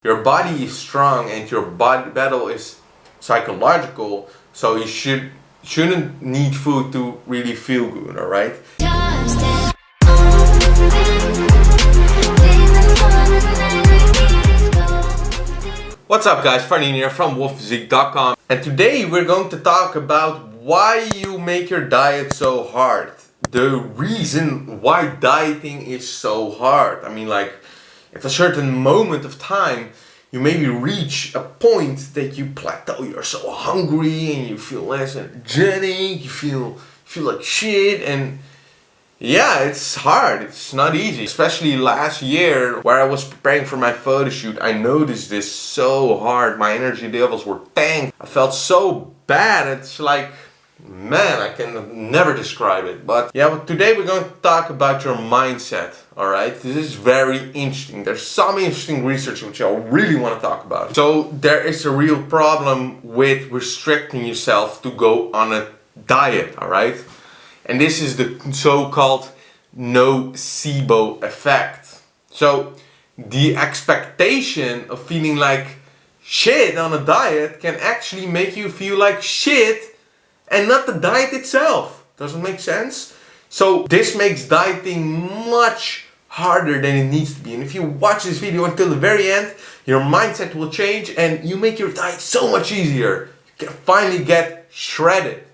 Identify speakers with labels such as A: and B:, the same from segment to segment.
A: Your body is strong and your body battle is psychological, so you shouldn't need food to really feel good, alright? What's up guys, Farneen here from wolfphysique.com, and today we're going to talk about why you make your diet so hard. The reason why dieting is so hard. I mean, like, at a certain moment of time, you maybe reach a point that you plateau, you're so hungry and you feel less energetic, you feel like shit, and yeah, it's hard, it's not easy. Especially last year where I was preparing for my photo shoot, I noticed this so hard. My energy levels were tanked. I felt so bad, it's like, man, I can never describe it. But yeah, today we're going to talk about your mindset, alright? This is very interesting. There's some interesting research which I really want to talk about. So there is a real problem with restricting yourself to go on a diet, alright? And this is the so-called nocebo effect. So the expectation of feeling like shit on a diet can actually make you feel like shit and not the diet itself. Doesn't make sense? So this makes dieting much harder than it needs to be. And if you watch this video until the very end, your mindset will change and you make your diet so much easier. You can finally get shredded.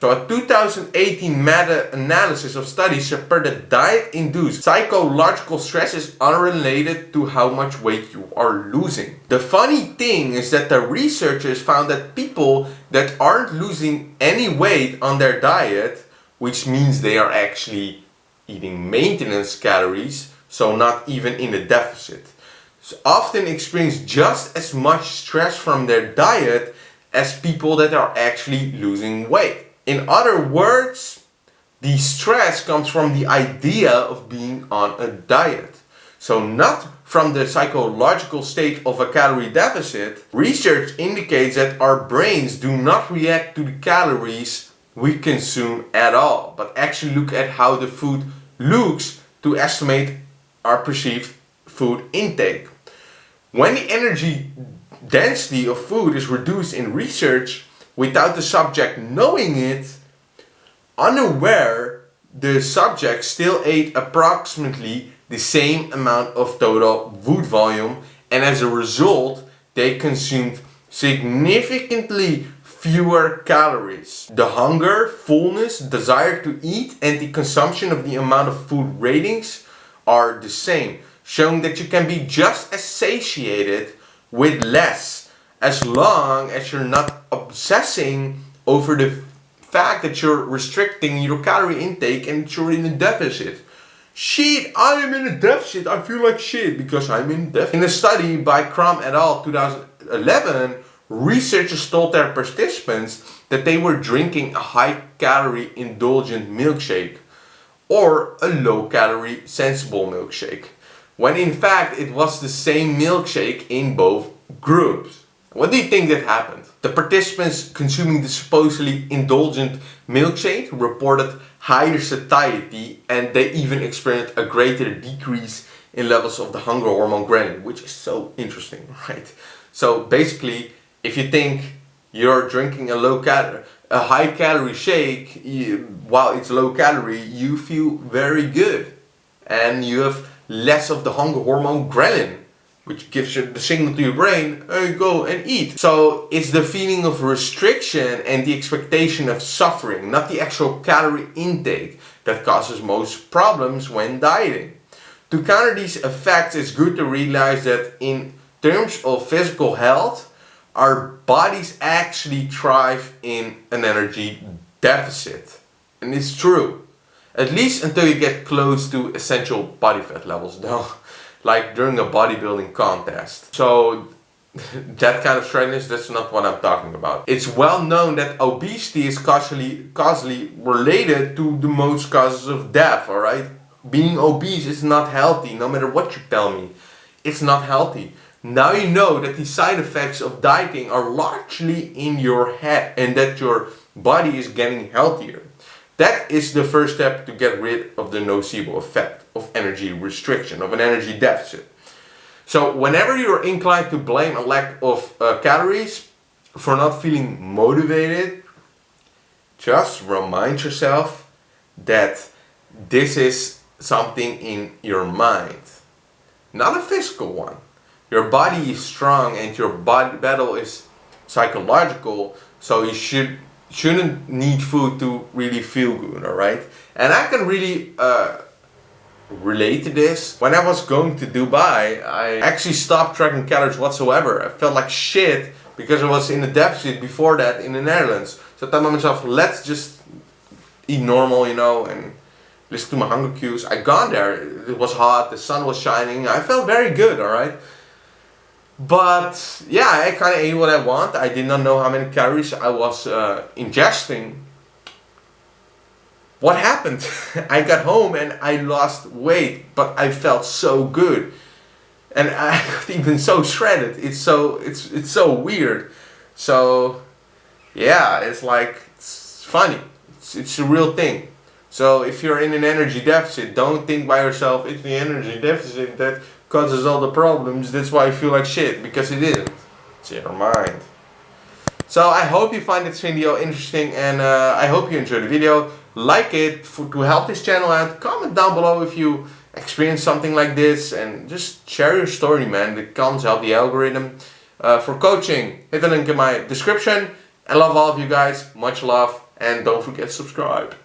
A: So a 2018 meta-analysis of studies showed that diet-induced psychological stress is unrelated to how much weight you are losing. The funny thing is that the researchers found that people that aren't losing any weight on their diet, which means they are actually eating maintenance calories, so not even in a deficit, often experience just as much stress from their diet as people that are actually losing weight. In other words, the stress comes from the idea of being on a diet. So not from the psychological state of a calorie deficit. Research indicates that our brains do not react to the calories we consume at all, but actually look at how the food looks to estimate our perceived food intake. When the energy density of food is reduced in research, without the subject knowing it, unaware, the subject still ate approximately the same amount of total food volume, and as a result, they consumed significantly fewer calories. The hunger, fullness, desire to eat, and the consumption of the amount of food ratings are the same, showing that you can be just as satiated with less, as long as you're not obsessing over the fact that you're restricting your calorie intake and you're in a deficit. Shit, I am in a deficit. I feel like shit because I'm in deficit. In a study by Crum et al. 2011, researchers told their participants that they were drinking a high-calorie indulgent milkshake or a low-calorie sensible milkshake, when in fact it was the same milkshake in both groups. What do you think that happened? The participants consuming the supposedly indulgent milkshake reported higher satiety, and they even experienced a greater decrease in levels of the hunger hormone ghrelin, which is so interesting, right? So basically, if you think you're drinking a high calorie shake, while it's low calorie, you feel very good, and you have less of the hunger hormone ghrelin, which gives you the signal to your brain, hey, go and eat. So it's the feeling of restriction and the expectation of suffering, not the actual calorie intake, that causes most problems when dieting. To counter these effects, it's good to realize that in terms of physical health, our bodies actually thrive in an energy deficit. And it's true. At least until you get close to essential body fat levels, though. Like during a bodybuilding contest. So that kind of shreddedness, that's not what I'm talking about. It's well known that obesity is causally related to the most causes of death, alright? Being obese is not healthy, no matter what you tell me. It's not healthy. Now you know that the side effects of dieting are largely in your head and that your body is getting healthier. That is the first step to get rid of the nocebo effect of energy restriction, of an energy deficit. So whenever you're inclined to blame a lack of calories for not feeling motivated, just remind yourself that this is something in your mind, not a physical one. Your body is strong and your body battle is psychological, so you shouldn't need food to really feel good, alright? And I can really relate to this. When I was going to Dubai, I actually stopped tracking calories whatsoever. I felt like shit because I was in a deficit before that in the Netherlands. So I thought to myself, let's just eat normal, you know, and listen to my hunger cues. I gone there, it was hot, the sun was shining, I felt very good, alright? But yeah, I kind of ate what I want. I did not know how many calories I was ingesting. What happened? I got home and I lost weight, but I felt so good. And I got even so shredded. It's so weird. So yeah, it's like, it's funny. It's a real thing. So if you're in an energy deficit, don't think by yourself, it's the energy deficit that causes all the problems, that's why I feel like shit, because it isn't. It's in your mind. So I hope you find this video interesting, and I hope you enjoyed the video. Like it to help this channel out. Comment down below if you experience something like this, and just share your story, man. The comments help the algorithm. For coaching, hit the link in my description. I love all of you guys. Much love, and don't forget to subscribe.